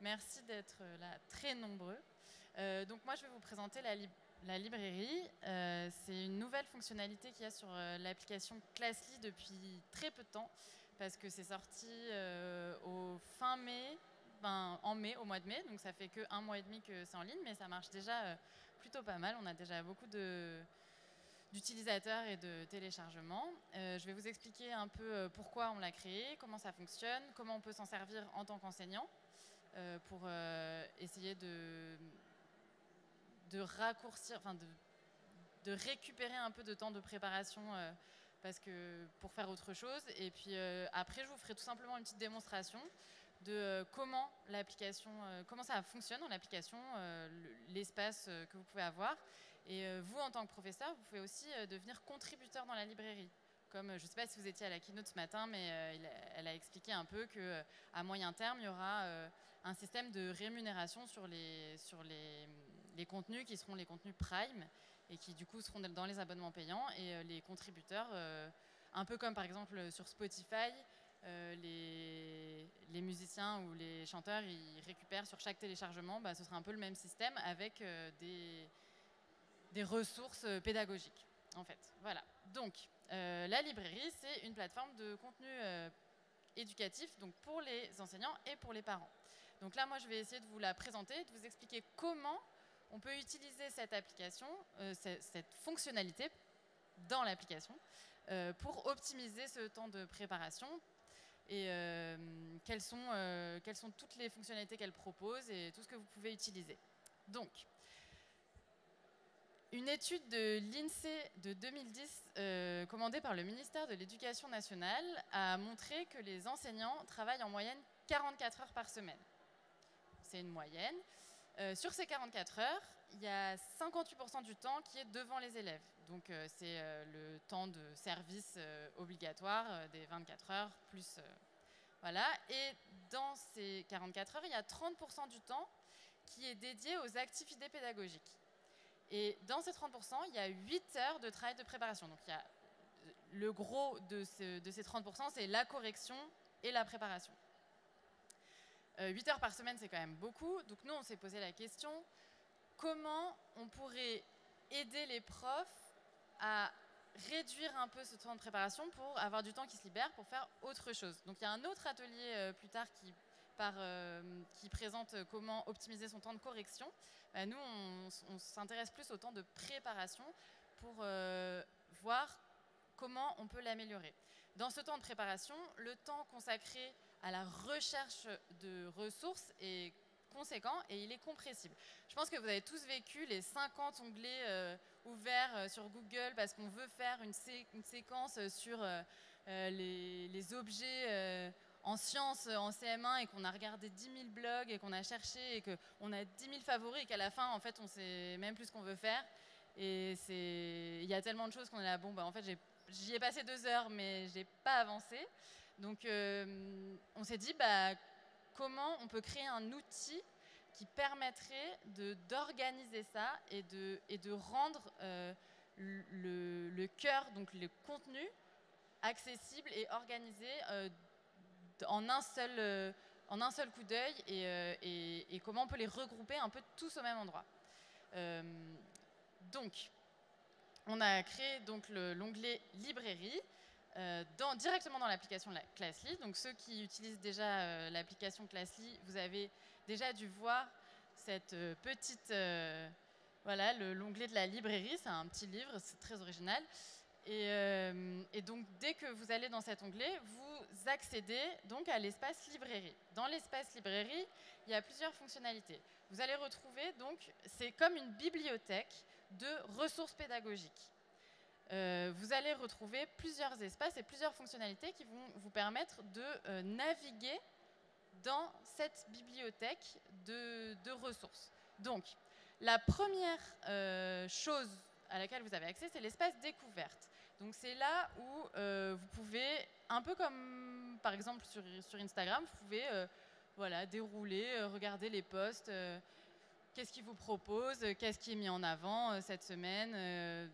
Merci d'être là très nombreux. Donc moi, je vais vous présenter la librairie. C'est une nouvelle fonctionnalité qu'il y a sur l'application Classly depuis très peu de temps, parce que c'est sorti au fin mai, en mai, au mois de mai. Donc ça fait que 1 mois et demi que c'est en ligne, mais ça marche déjà plutôt pas mal. On a déjà beaucoup d'utilisateurs et de téléchargements. Je vais vous expliquer un peu pourquoi on l'a créé, comment ça fonctionne, comment on peut s'en servir en tant qu'enseignant pour essayer de raccourcir, enfin de récupérer un peu de temps de préparation parce que pour faire autre chose. Et puis après, je vous ferai tout simplement une petite démonstration de comment l'application, comment ça fonctionne dans l'application, l'espace que vous pouvez avoir. Et vous, en tant que professeur, vous pouvez aussi devenir contributeur dans la librairie. Comme, je ne sais pas si vous étiez à la keynote ce matin, mais elle a expliqué un peu qu'à moyen terme, il y aura un système de rémunération sur les contenus qui seront les contenus Prime et qui du coup seront dans les abonnements payants. Et les contributeurs, un peu comme par exemple sur Spotify, les musiciens ou les chanteurs, ils récupèrent sur chaque téléchargement, ce sera un peu le même système avec des ressources pédagogiques, en fait. Voilà. Donc, la librairie, c'est une plateforme de contenu éducatif, donc pour les enseignants et pour les parents. Donc là, moi, je vais essayer de vous la présenter, de vous expliquer comment on peut utiliser cette application, cette fonctionnalité dans l'application, pour optimiser ce temps de préparation et quelles sont toutes les fonctionnalités qu'elle propose et tout ce que vous pouvez utiliser. Donc, une étude de l'INSEE de 2010, commandée par le ministère de l'Éducation nationale, a montré que les enseignants travaillent en moyenne 44 heures par semaine. C'est une moyenne. Sur ces 44 heures, il y a 58% du temps qui est devant les élèves. Donc c'est le temps de service obligatoire des 24 heures plus... voilà. Et dans ces 44 heures, il y a 30% du temps qui est dédié aux activités pédagogiques. Et dans ces 30%, il y a 8 heures de travail de préparation. Donc il y a le gros de ces 30%, c'est la correction et la préparation. 8 heures par semaine, c'est quand même beaucoup. Donc nous, on s'est posé la question, comment on pourrait aider les profs à réduire un peu ce temps de préparation pour avoir du temps qui se libère pour faire autre chose. Donc il y a un autre atelier plus tard qui présente comment optimiser son temps de correction. Nous, on s'intéresse plus au temps de préparation pour voir comment on peut l'améliorer. Dans ce temps de préparation, le temps consacré à la recherche de ressources est conséquent et il est compressible. Je pense que vous avez tous vécu les 50 onglets ouverts sur Google parce qu'on veut faire une séquence sur les objets en sciences en CM1 et qu'on a regardé 10 000 blogs et qu'on a cherché et qu'on a 10 000 favoris et qu'à la fin, en fait, on ne sait même plus ce qu'on veut faire. Et il y a tellement de choses qu'on est là, bon, en fait, j'y ai passé 2 heures, mais je n'ai pas avancé. Donc, on s'est dit, comment on peut créer un outil qui permettrait d'organiser ça et de rendre le cœur, donc le contenu, accessible et organisé en un seul coup d'œil et comment on peut les regrouper un peu tous au même endroit. Donc, on a créé l'onglet librairie directement dans l'application Classly. Donc ceux qui utilisent déjà l'application Classly, vous avez déjà dû voir cette petite... voilà, l'onglet de la librairie, c'est un petit livre, c'est très original. Et donc, dès que vous allez dans cet onglet, vous accédez donc à l'espace librairie. Dans l'espace librairie, il y a plusieurs fonctionnalités. Vous allez retrouver, donc, c'est comme une bibliothèque de ressources pédagogiques. Vous allez retrouver plusieurs espaces et plusieurs fonctionnalités qui vont vous permettre de naviguer dans cette bibliothèque de ressources. Donc, la première chose à laquelle vous avez accès, c'est l'espace découverte. Donc c'est là où vous pouvez, un peu comme par exemple sur Instagram, vous pouvez voilà, dérouler, regarder les posts, qu'est-ce qu'ils vous proposent, qu'est-ce qui est mis en avant cette semaine.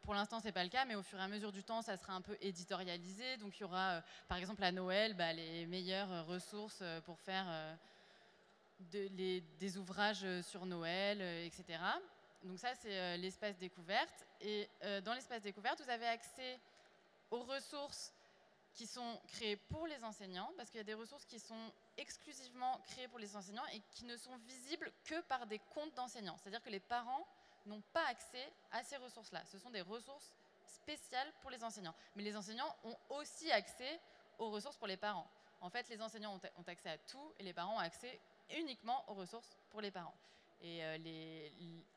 Pour l'instant, ce n'est pas le cas, mais au fur et à mesure du temps, ça sera un peu éditorialisé. Donc il y aura, par exemple, à Noël, les meilleures ressources pour faire des ouvrages sur Noël, etc. Donc ça, c'est l'espace découverte. Et dans l'espace découverte, vous avez accès aux ressources qui sont créées pour les enseignants, parce qu'il y a des ressources qui sont exclusivement créées pour les enseignants et qui ne sont visibles que par des comptes d'enseignants. C'est-à-dire que les parents n'ont pas accès à ces ressources-là. Ce sont des ressources spéciales pour les enseignants. Mais les enseignants ont aussi accès aux ressources pour les parents. En fait, les enseignants ont accès à tout et les parents ont accès uniquement aux ressources pour les parents. Et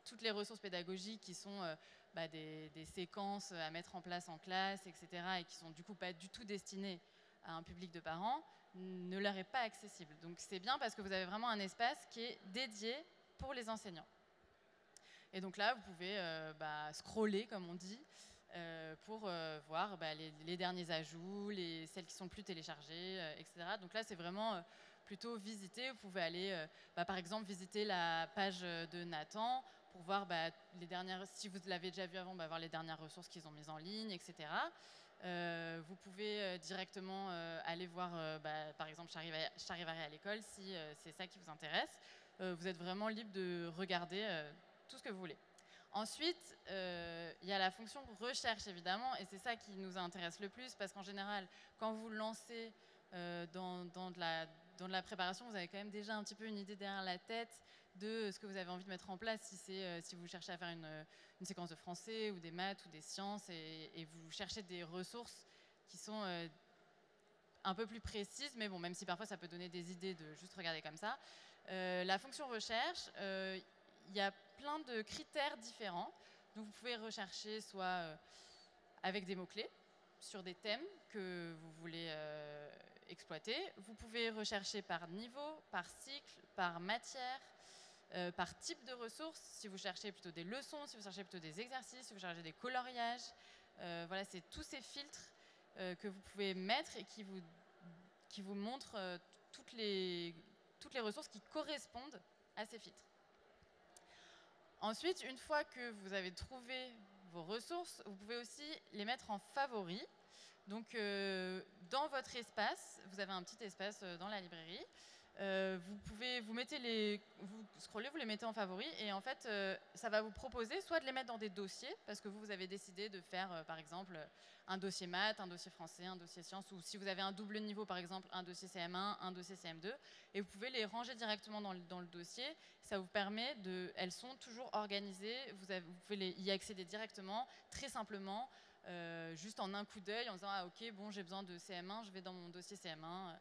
toutes les ressources pédagogiques qui sont des séquences à mettre en place en classe, etc., et qui sont du coup pas du tout destinées à un public de parents, ne leur est pas accessible. Donc c'est bien parce que vous avez vraiment un espace qui est dédié pour les enseignants. Et donc là, vous pouvez scroller, comme on dit, pour voir les derniers ajouts, celles qui sont plus téléchargées, etc. Donc là, c'est vraiment plutôt visiter. Vous pouvez aller, par exemple, visiter la page de Nathan pour voir les dernières, si vous l'avez déjà vu avant, voir les dernières ressources qu'ils ont mises en ligne, etc. Vous pouvez directement aller voir, par exemple, Charivari à l'école, si c'est ça qui vous intéresse. Vous êtes vraiment libre de regarder tout ce que vous voulez. Ensuite, il y a la fonction recherche, évidemment, et c'est ça qui nous intéresse le plus, parce qu'en général, quand vous lancez dans de la préparation, vous avez quand même déjà un petit peu une idée derrière la tête de ce que vous avez envie de mettre en place, si vous cherchez à faire une séquence de français ou des maths ou des sciences, et vous cherchez des ressources qui sont un peu plus précises, mais bon, même si parfois ça peut donner des idées de juste regarder comme ça. La fonction recherche, il y a plein de critères différents. Donc vous pouvez rechercher soit avec des mots-clés sur des thèmes que vous voulez exploiter. Vous pouvez rechercher par niveau, par cycle, par matière, par type de ressources. Si vous cherchez plutôt des leçons, si vous cherchez plutôt des exercices, si vous cherchez des coloriages. Voilà, c'est tous ces filtres que vous pouvez mettre et qui vous montrent toutes les ressources qui correspondent à ces filtres. Ensuite, une fois que vous avez trouvé vos ressources, vous pouvez aussi les mettre en favoris. Donc, dans votre espace, vous avez un petit espace dans la librairie. Vous scrollez, vous les mettez en favoris et en fait, ça va vous proposer soit de les mettre dans des dossiers, parce que vous avez décidé de faire, par exemple, un dossier maths, un dossier français, un dossier sciences, ou si vous avez un double niveau, par exemple, un dossier CM1, un dossier CM2, et vous pouvez les ranger directement dans le dossier. Ça vous permet elles sont toujours organisées, vous pouvez y accéder directement, très simplement, juste en un coup d'œil, en disant « Ah ok, bon, j'ai besoin de CM1, je vais dans mon dossier CM1 ».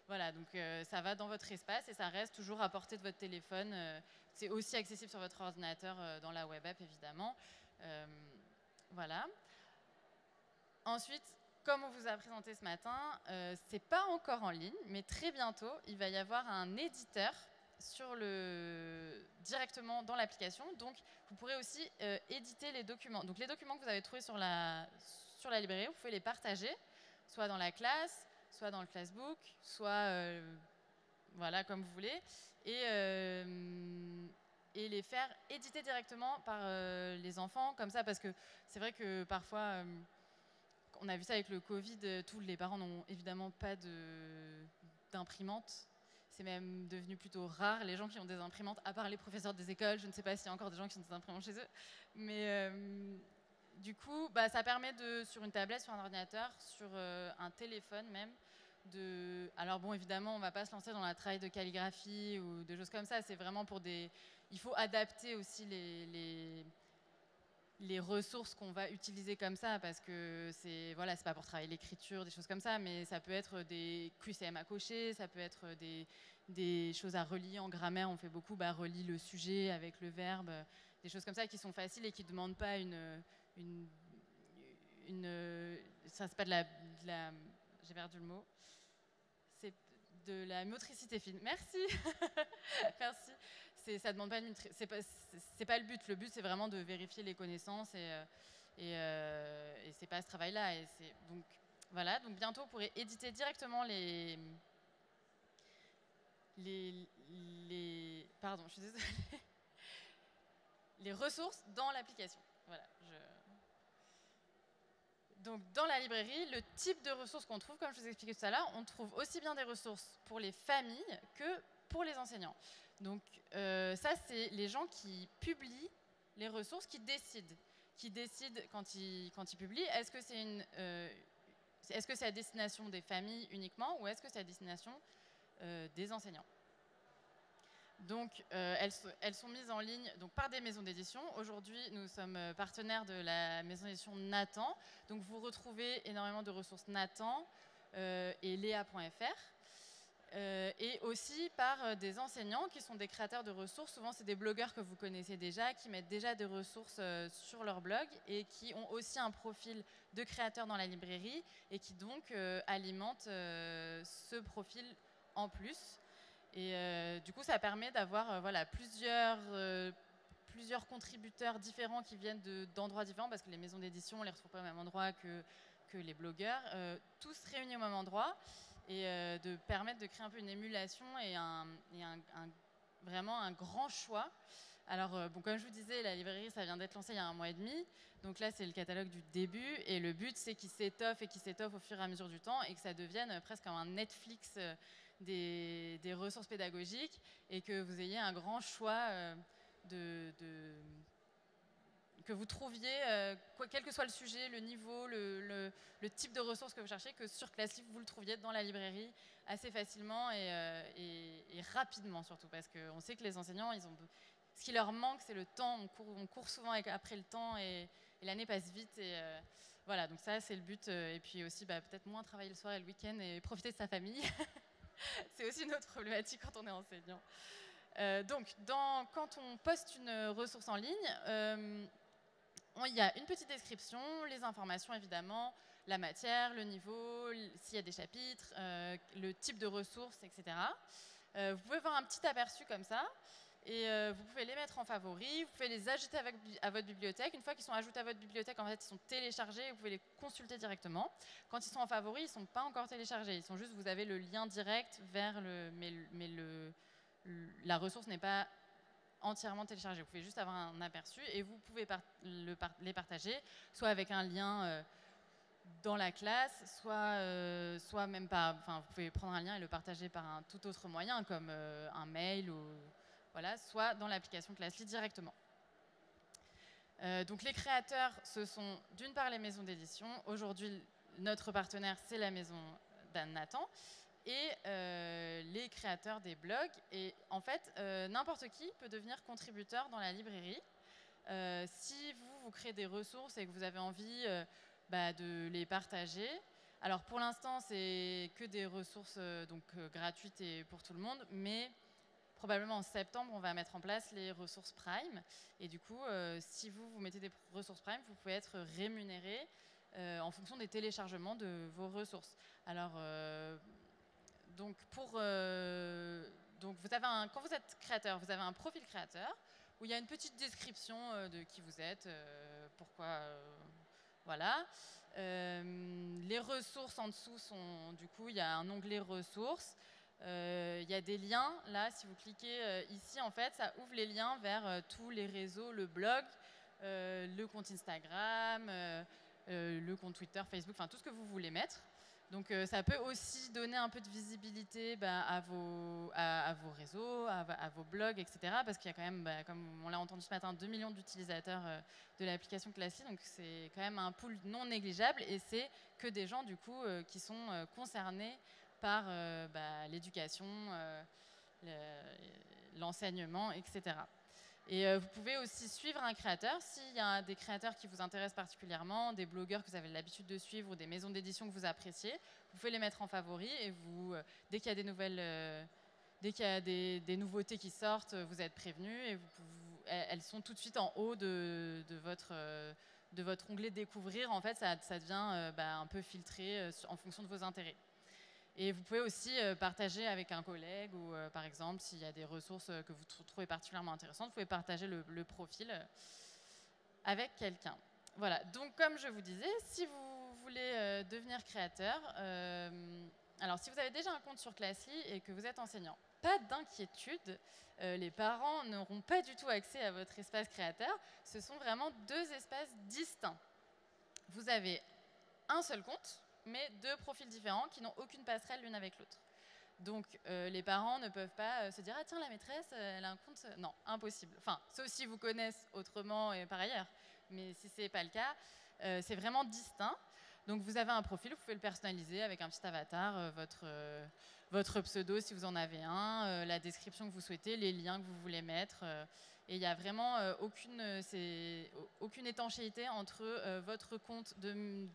Voilà, donc ça va dans votre espace et ça reste toujours à portée de votre téléphone. C'est aussi accessible sur votre ordinateur dans la web app, évidemment. Voilà. Ensuite, comme on vous a présenté ce matin, c'est pas encore en ligne, mais très bientôt, il va y avoir un éditeur directement dans l'application. Donc, vous pourrez aussi éditer les documents. Donc, les documents que vous avez trouvés sur la librairie, vous pouvez les partager, soit dans la classe, soit dans le classbook, soit voilà, comme vous voulez, et les faire éditer directement par les enfants, comme ça, parce que c'est vrai que parfois, on a vu ça avec le Covid, tous les parents n'ont évidemment pas d'imprimante. C'est même devenu plutôt rare, les gens qui ont des imprimantes, à part les professeurs des écoles. Je ne sais pas s'il y a encore des gens qui ont des imprimantes chez eux. Mais du coup, ça permet sur une tablette, sur un ordinateur, sur un téléphone même, alors bon, évidemment, on ne va pas se lancer dans la travail de calligraphie ou des choses comme ça. C'est vraiment il faut adapter aussi les ressources qu'on va utiliser comme ça, parce que c'est pas pour travailler l'écriture, des choses comme ça, mais ça peut être des QCM à cocher, ça peut être des choses à relier en grammaire. On fait beaucoup, relie le sujet avec le verbe, des choses comme ça qui sont faciles et qui ne demandent pas ça, c'est pas j'ai perdu le mot. C'est de la motricité fine. Merci. Merci. Ça demande pas c'est pas le but. Le but, c'est vraiment de vérifier les connaissances et c'est pas ce travail-là. Donc voilà. Donc bientôt, vous pourrez éditer directement pardon, je suis désolée. Les ressources dans l'application. Voilà. Donc, dans la librairie, le type de ressources qu'on trouve, comme je vous ai expliqué tout à l'heure, on trouve aussi bien des ressources pour les familles que pour les enseignants. Donc ça, c'est les gens qui publient les ressources, qui décident quand ils publient, est-ce que c'est à destination des familles uniquement ou est-ce que c'est à destination des enseignants. Donc, elles sont mises en ligne donc, par des maisons d'édition. Aujourd'hui, nous sommes partenaires de la maison d'édition Nathan. Donc, vous retrouvez énormément de ressources Nathan et Léa.fr. Et aussi par des enseignants qui sont des créateurs de ressources. Souvent, c'est des blogueurs que vous connaissez déjà, qui mettent déjà des ressources sur leur blog et qui ont aussi un profil de créateur dans la librairie et qui donc alimentent ce profil en plus. Et du coup, ça permet d'avoir voilà, plusieurs contributeurs différents qui viennent d'endroits différents, parce que les maisons d'édition, on ne les retrouve pas au même endroit que les blogueurs, tous réunis au même endroit, et de permettre de créer un peu une émulation et vraiment un grand choix. Alors, bon, comme je vous disais, la librairie, ça vient d'être lancé il y a 1 mois et demi. Donc là, c'est le catalogue du début. Et le but, c'est qu'il s'étoffe au fur et à mesure du temps et que ça devienne presque comme un Netflix des ressources pédagogiques et que vous ayez un grand choix que vous trouviez, quel que soit le sujet, le niveau, le type de ressources que vous cherchez, que sur Classly, vous le trouviez dans la librairie assez facilement et rapidement surtout. Parce qu'on sait que les enseignants, ce qui leur manque, c'est le temps. On court souvent après le temps et l'année passe vite. Et voilà, donc ça, c'est le but. Et puis aussi, peut-être moins travailler le soir et le week-end et profiter de sa famille. C'est aussi une autre problématique quand on est enseignant. Donc, quand on poste une ressource en ligne, il y a une petite description, les informations évidemment, la matière, le niveau, s'il y a des chapitres, le type de ressources, etc. Vous pouvez voir un petit aperçu comme ça. Et vous pouvez les mettre en favoris, vous pouvez les ajouter à votre bibliothèque. Une fois qu'ils sont ajoutés à votre bibliothèque, en fait, ils sont téléchargés, vous pouvez les consulter directement. Quand ils sont en favoris, ils ne sont pas encore téléchargés. Ils sont juste, vous avez le lien direct vers la ressource n'est pas entièrement téléchargée. Vous pouvez juste avoir un aperçu et vous pouvez les partager, soit avec un lien dans la classe, soit même pas. Enfin, vous pouvez prendre un lien et le partager par un tout autre moyen, comme un mail ou... Voilà, soit dans l'application Classly directement. Donc les créateurs, ce sont d'une part les maisons d'édition. Aujourd'hui, notre partenaire, c'est la maison d'Anne Nathan. Et les créateurs des blogs. Et en fait, n'importe qui peut devenir contributeur dans la librairie. Si vous créez des ressources et que vous avez envie de les partager. Alors pour l'instant, c'est que des ressources gratuites et pour tout le monde, mais probablement en septembre, on va mettre en place les ressources Prime. Et du coup, si vous mettez des ressources Prime, vous pouvez être rémunéré en fonction des téléchargements de vos ressources. Alors, donc quand vous êtes créateur, vous avez un profil créateur où il y a une petite description de qui vous êtes, pourquoi, voilà. Les ressources en dessous sont, du coup, il y a un onglet ressources. Il y a des liens, là, si vous cliquez ici, en fait, ça ouvre les liens vers tous les réseaux, le blog, le compte Instagram, le compte Twitter, Facebook, enfin tout ce que vous voulez mettre. Donc ça peut aussi donner un peu de visibilité à vos réseaux, à vos blogs, etc. Parce qu'il y a quand même, comme on l'a entendu ce matin, 2 millions d'utilisateurs de l'application Classly. Donc c'est quand même un pool non négligeable et c'est que des gens du coup qui sont concernés par l'éducation, l'enseignement, etc. Et vous pouvez aussi suivre un créateur. S'il y a des créateurs qui vous intéressent particulièrement, des blogueurs que vous avez l'habitude de suivre ou des maisons d'édition que vous appréciez, vous pouvez les mettre en favoris et dès qu'il y a des nouvelles, dès qu'il y a des nouveautés qui sortent, vous êtes prévenus et elles sont tout de suite en haut de votre onglet découvrir. En fait, ça devient un peu filtré en fonction de vos intérêts. Et vous pouvez aussi partager avec un collègue ou par exemple, s'il y a des ressources que vous trouvez particulièrement intéressantes, vous pouvez partager le profil avec quelqu'un. Voilà, donc comme je vous disais, si vous voulez devenir créateur, alors si vous avez déjà un compte sur Classly et que vous êtes enseignant, pas d'inquiétude, les parents n'auront pas du tout accès à votre espace créateur. Ce sont vraiment 2 espaces distincts. Vous avez un seul compte, mais 2 profils différents qui n'ont aucune passerelle l'une avec l'autre. Donc, les parents ne peuvent pas se dire « Ah tiens, la maîtresse, elle a un compte… » Non, impossible. Enfin, sauf si vous connaissent autrement et par ailleurs. Mais si ce n'est pas le cas, c'est vraiment distinct. Donc, vous avez un profil, vous pouvez le personnaliser avec un petit avatar, votre pseudo si vous en avez un, la description que vous souhaitez, les liens que vous voulez mettre. Et il n'y a vraiment aucune étanchéité entre votre compte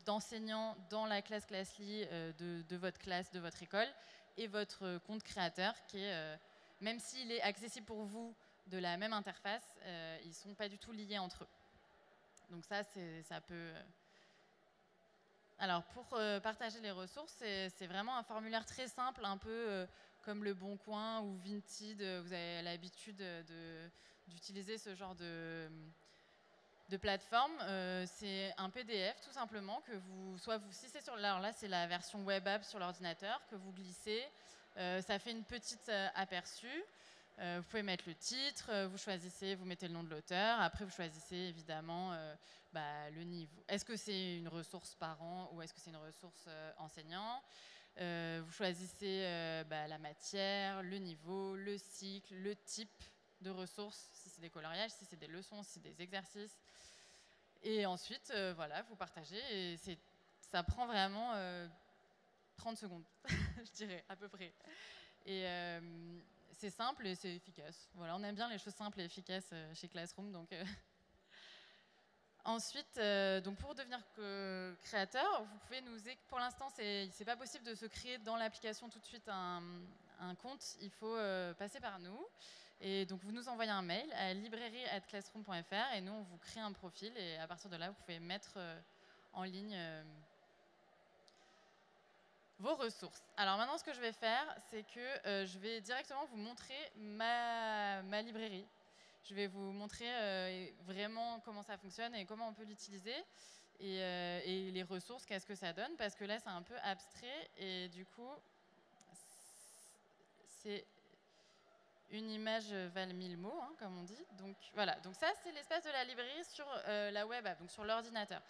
d'enseignant dans la classe Classly de votre classe, de votre école, et votre compte créateur qui est, même s'il est accessible pour vous de la même interface, ils ne sont pas du tout liés entre eux. Donc ça peut… Alors pour partager les ressources, c'est vraiment un formulaire très simple, un peu comme Le Bon Coin ou Vinted. Vous avez l'habitude d'utiliser ce genre de plateforme. C'est un PDF tout simplement que si c'est alors là c'est la version web app sur l'ordinateur que vous glissez. Ça fait une petite aperçu. Vous pouvez mettre le titre, vous choisissez, vous mettez le nom de l'auteur. Après, vous choisissez évidemment le niveau. Est-ce que c'est une ressource parent ou est-ce que c'est une ressource enseignant? Vous choisissez la matière, le niveau, le cycle, le type de ressources, si c'est des coloriages, si c'est des leçons, si c'est des exercices. Et ensuite, voilà, vous partagez et ça prend vraiment 30 secondes, je dirais, à peu près. Et c'est simple et c'est efficace. Voilà, on aime bien les choses simples et efficaces chez Classroom. Donc, Ensuite, donc pour devenir créateur, vous pouvez pour l'instant, c'est pas possible de se créer dans l'application tout de suite un compte. Il faut passer par nous. Et donc, vous nous envoyez un mail à librairie@classroom.fr et nous, on vous crée un profil. Et à partir de là, vous pouvez mettre en ligne vos ressources. Alors maintenant, ce que je vais faire, c'est que je vais directement vous montrer ma librairie. Je vais vous montrer vraiment comment ça fonctionne et comment on peut l'utiliser et les ressources, qu'est-ce que ça donne, parce que là, c'est un peu abstrait et du coup, c'est une image valent 1000 mots, hein, comme on dit. Donc voilà, donc ça, c'est l'espace de la librairie sur la web app, donc sur l'ordinateur.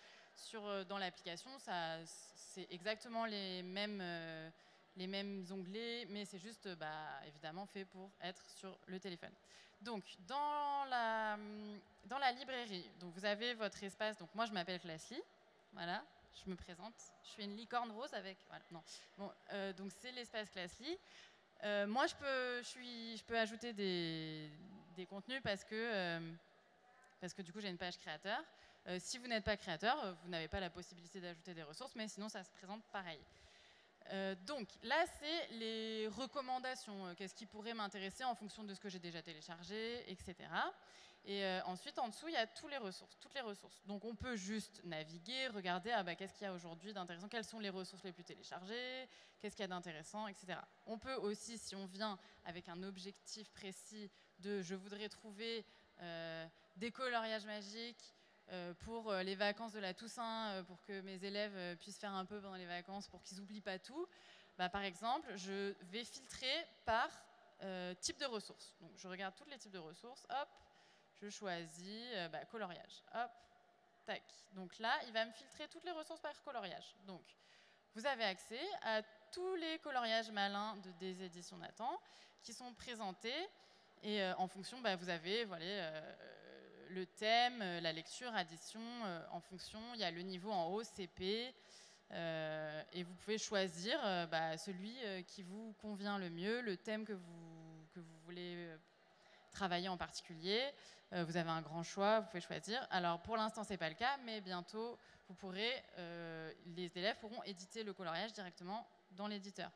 Dans l'application, c'est exactement les mêmes onglets, mais c'est juste évidemment fait pour être sur le téléphone. Donc dans la librairie, donc vous avez votre espace. Donc moi je m'appelle Classly, voilà, je me présente. Je suis une licorne rose avec. Voilà, non. Bon, donc c'est l'espace Classly. Moi je peux ajouter des contenus parce que du coup j'ai une page créateur. Si vous n'êtes pas créateur, vous n'avez pas la possibilité d'ajouter des ressources, mais sinon ça se présente pareil. Donc là, c'est les recommandations. Qu'est-ce qui pourrait m'intéresser en fonction de ce que j'ai déjà téléchargé, etc. Et ensuite, en dessous, il y a toutes les ressources. Donc on peut juste naviguer, regarder qu'est-ce qu'il y a aujourd'hui d'intéressant, quelles sont les ressources les plus téléchargées, qu'est-ce qu'il y a d'intéressant, etc. On peut aussi, si on vient avec un objectif précis de je voudrais trouver des coloriages magiques, pour les vacances de la Toussaint, pour que mes élèves puissent faire un peu pendant les vacances, pour qu'ils n'oublient pas tout, par exemple, je vais filtrer par type de ressources. Donc, je regarde tous les types de ressources, hop, je choisis coloriage, hop, tac. Donc là, il va me filtrer toutes les ressources par coloriage. Donc, vous avez accès à tous les coloriages malins des éditions Nathan qui sont présentés. Et en fonction, vous avez le thème, la lecture, addition, en fonction, il y a le niveau en haut, CP, et vous pouvez choisir celui qui vous convient le mieux, le thème que vous voulez travailler en particulier. Vous avez un grand choix, vous pouvez choisir. Alors pour l'instant, ce n'est pas le cas, mais bientôt, les élèves pourront éditer le coloriage directement dans l'éditeur.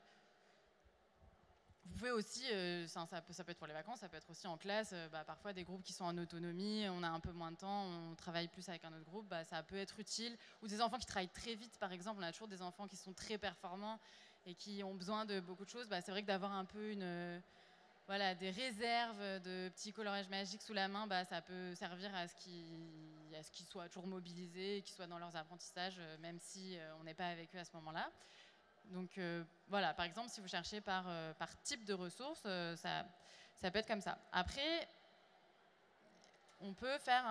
Vous pouvez aussi, ça peut être pour les vacances, ça peut être aussi en classe, parfois des groupes qui sont en autonomie, on a un peu moins de temps, on travaille plus avec un autre groupe, ça peut être utile. Ou des enfants qui travaillent très vite, par exemple, on a toujours des enfants qui sont très performants et qui ont besoin de beaucoup de choses. C'est vrai que d'avoir un peu des réserves de petits coloriages magiques sous la main, ça peut servir à ce qu'ils soient toujours mobilisés, qu'ils soient dans leurs apprentissages, même si on n'est pas avec eux à ce moment-là. Donc voilà, par exemple, si vous cherchez par type de ressources, ça peut être comme ça. Après, on peut faire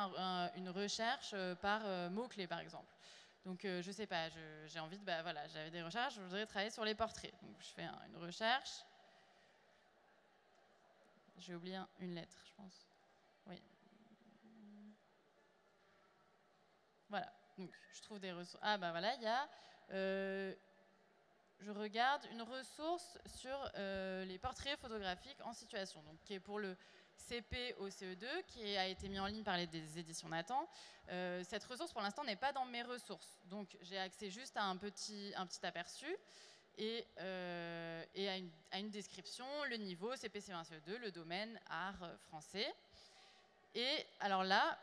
une recherche par mots-clés, par exemple. Donc je sais pas, j'ai envie de, j'avais des recherches, je voudrais travailler sur les portraits. Donc je fais une recherche, j'ai oublié une lettre, je pense. Oui. Voilà, donc je trouve des ressources. Ah bah voilà, il y a... je regarde une ressource sur les portraits photographiques en situation, donc qui est pour le CP au CE2, qui a été mis en ligne par les éditions Nathan. Cette ressource, pour l'instant, n'est pas dans mes ressources, donc j'ai accès juste à un petit aperçu et à une description, le niveau, CP-C1, CE2, le domaine, art, français. Et alors là,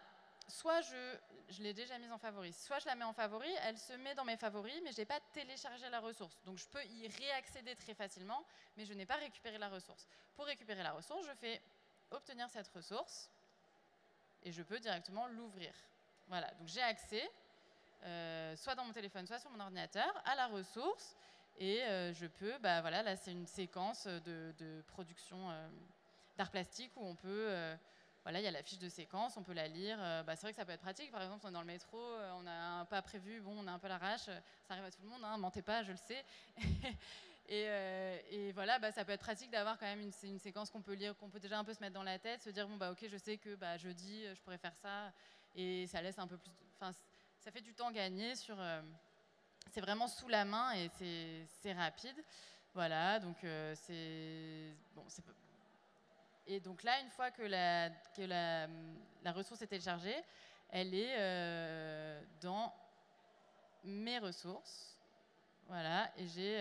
soit je l'ai déjà mise en favori, soit je la mets en favori, elle se met dans mes favoris, mais je n'ai pas téléchargé la ressource. Donc je peux y réaccéder très facilement, mais je n'ai pas récupéré la ressource. Pour récupérer la ressource, je fais obtenir cette ressource et je peux directement l'ouvrir. Voilà, donc j'ai accès, soit dans mon téléphone, soit sur mon ordinateur, à la ressource et je peux, bah voilà, là c'est une séquence de production d'art plastique où on peut... voilà, il y a la fiche de séquence, on peut la lire. Bah, c'est vrai que ça peut être pratique. Par exemple, on est dans le métro, on n'a pas prévu, bon, on a un peu l'arrache. Ça arrive à tout le monde, hein, mentez pas, je le sais. et voilà, bah, ça peut être pratique d'avoir quand même une séquence qu'on peut lire, qu'on peut déjà un peu se mettre dans la tête, se dire, bon, bah, ok, je sais que bah, jeudi, je pourrais faire ça. Et ça laisse un peu plus... Enfin, ça fait du temps gagné sur... c'est vraiment sous la main et c'est rapide. Voilà, donc c'est... Bon, c'est... Et donc là, une fois que la ressource est téléchargée, elle est dans mes ressources. Voilà, et j'ai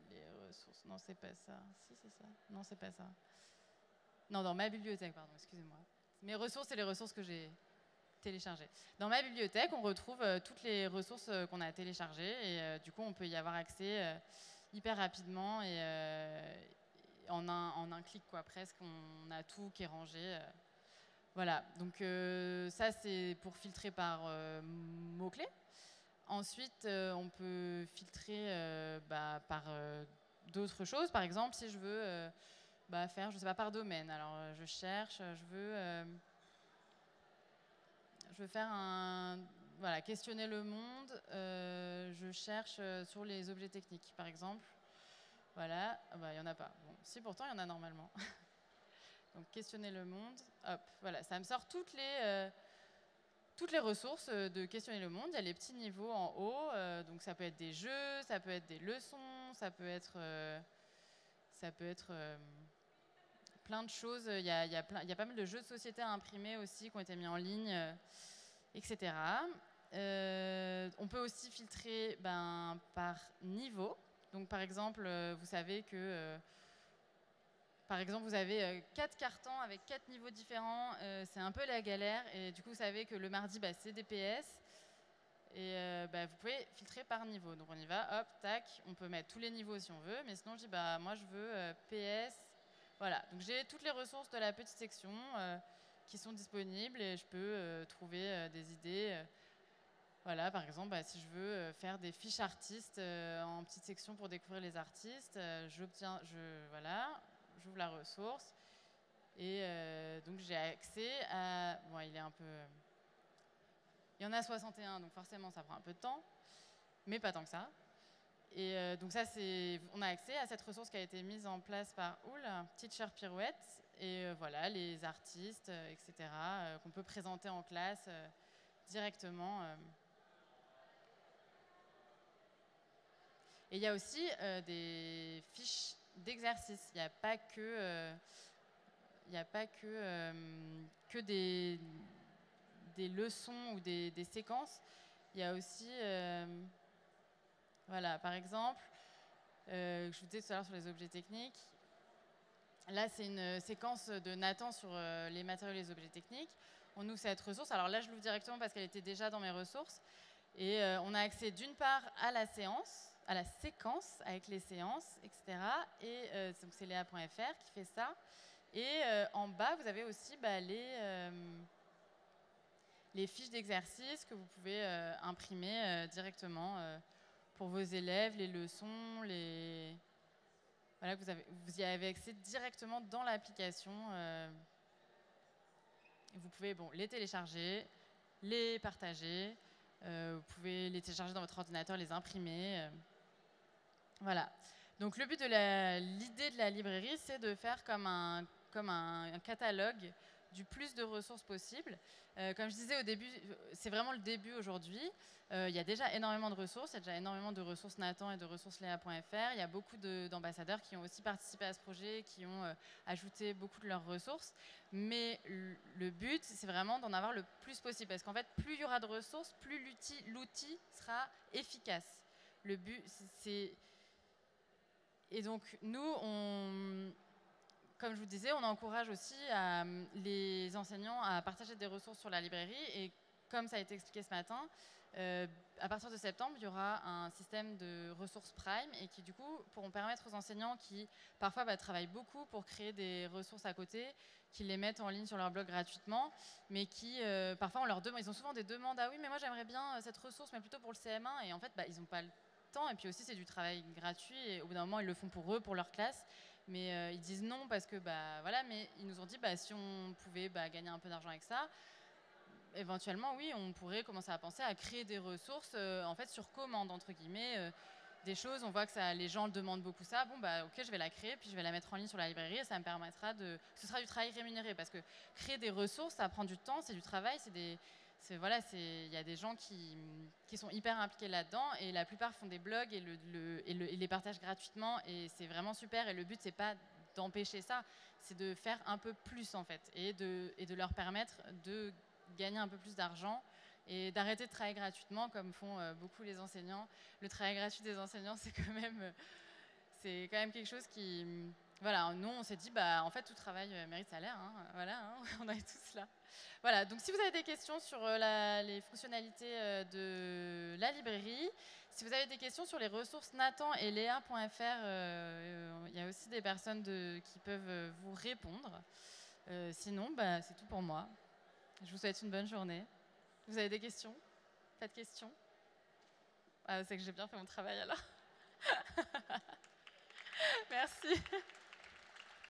les ressources. Non, c'est pas ça. Si, c'est ça. Non, c'est pas ça. Non, dans ma bibliothèque, pardon, excusez-moi. Mes ressources, c'est les ressources que j'ai téléchargées. Dans ma bibliothèque, on retrouve toutes les ressources qu'on a téléchargées et du coup, on peut y avoir accès hyper rapidement et en un clic, quoi, presque. On a tout qui est rangé. Voilà, donc ça, c'est pour filtrer par mots-clés. Ensuite, on peut filtrer par d'autres choses. Par exemple, si je veux faire, je sais pas, par domaine. Alors, je cherche, je veux faire un... Voilà, questionner le monde. Je cherche sur les objets techniques, par exemple. Voilà, il n'y en a pas. Bon, si, pourtant, il y en a normalement. Donc, questionner le monde. Hop, voilà, ça me sort toutes les ressources de questionner le monde. Il y a les petits niveaux en haut. Donc, ça peut être des jeux, ça peut être des leçons, ça peut être plein de choses. Il y a pas mal de jeux de société à imprimer aussi qui ont été mis en ligne, etc. On peut aussi filtrer par niveau. Donc, par exemple, vous savez que... par exemple, vous avez 4 cartons avec 4 niveaux différents. C'est un peu la galère. Et du coup, vous savez que le mardi, c'est des PS. Et vous pouvez filtrer par niveau. Donc, on y va. Hop, tac. On peut mettre tous les niveaux si on veut. Mais sinon, je dis, moi, je veux PS. Voilà. Donc, j'ai toutes les ressources de la petite section qui sont disponibles. Et je peux trouver des idées. Voilà, par exemple, si je veux faire des fiches artistes en petite section pour découvrir les artistes, j'ouvre la ressource et donc j'ai accès à... Bon, il est un peu... il y en a 61, donc forcément ça prend un peu de temps, mais pas tant que ça. Et donc ça, on a accès à cette ressource qui a été mise en place par Oul, Teacher Pirouette, et voilà, les artistes, etc., qu'on peut présenter en classe directement. Et il y a aussi des fiches d'exercice. Il n'y a pas que des leçons ou des séquences. Il y a aussi, voilà, par exemple, je vous disais tout à l'heure sur les objets techniques. Là, c'est une séquence de Nathan sur les matériaux et les objets techniques. On ouvre cette ressource. Alors là, je l'ouvre directement parce qu'elle était déjà dans mes ressources. Et on a accès d'une part à la séance, à la séquence avec les séances, etc. Et donc c'est Léa.fr qui fait ça. Et en bas, vous avez aussi les fiches d'exercice que vous pouvez imprimer directement pour vos élèves, les leçons, voilà, vous y avez accès directement dans l'application. Vous pouvez les télécharger, les partager. Vous pouvez les télécharger dans votre ordinateur, les imprimer. Voilà. Donc le but de l'idée de la librairie, c'est de faire comme un catalogue du plus de ressources possibles. Comme je disais au début, c'est vraiment le début aujourd'hui. Il y a déjà énormément de ressources, il y a déjà énormément de ressources Nathan et de ressources Léa.fr. Il y a beaucoup d'ambassadeurs qui ont aussi participé à ce projet, qui ont ajouté beaucoup de leurs ressources. Mais le but, c'est vraiment d'en avoir le plus possible. Parce qu'en fait, plus il y aura de ressources, plus l'outil sera efficace. Le but, c'est... Et donc, nous, comme je vous disais, on encourage aussi les enseignants à partager des ressources sur la librairie. Et comme ça a été expliqué ce matin, à partir de septembre, il y aura un système de ressources Prime et qui, du coup, pourront permettre aux enseignants qui, parfois, travaillent beaucoup pour créer des ressources à côté, qui les mettent en ligne sur leur blog gratuitement, mais qui, parfois, on leur demande, ils ont souvent des demandes, ah oui, mais moi, j'aimerais bien cette ressource, mais plutôt pour le CM1. Et en fait, ils n'ont pas le temps. Et puis aussi, c'est du travail gratuit. Et au bout d'un moment, ils le font pour eux, pour leur classe. Mais ils disent non parce que, voilà, mais ils nous ont dit, si on pouvait gagner un peu d'argent avec ça, éventuellement, oui, on pourrait commencer à penser à créer des ressources en fait sur commande, entre guillemets, des choses. On voit que les gens demandent beaucoup ça. Bon, ok, je vais la créer, puis je vais la mettre en ligne sur la librairie et ça me permettra ce sera du travail rémunéré parce que créer des ressources, ça prend du temps, c'est du travail, voilà, il y a des gens qui sont hyper impliqués là-dedans et la plupart font des blogs et les partagent gratuitement et c'est vraiment super. Et le but, c'est pas d'empêcher ça, c'est de faire un peu plus en fait et de leur permettre de gagner un peu plus d'argent et d'arrêter de travailler gratuitement comme font beaucoup les enseignants. Le travail gratuit des enseignants, c'est quand même quelque chose qui... Voilà, nous on s'est dit, en fait tout travail mérite salaire, hein, voilà, hein, on est tous là. Voilà, donc si vous avez des questions sur les fonctionnalités de la librairie, si vous avez des questions sur les ressources Nathan et Léa.fr, il y a aussi des personnes qui peuvent vous répondre. Sinon, c'est tout pour moi. Je vous souhaite une bonne journée. Vous avez des questions? Pas de questions? C'est que j'ai bien fait mon travail alors. Merci.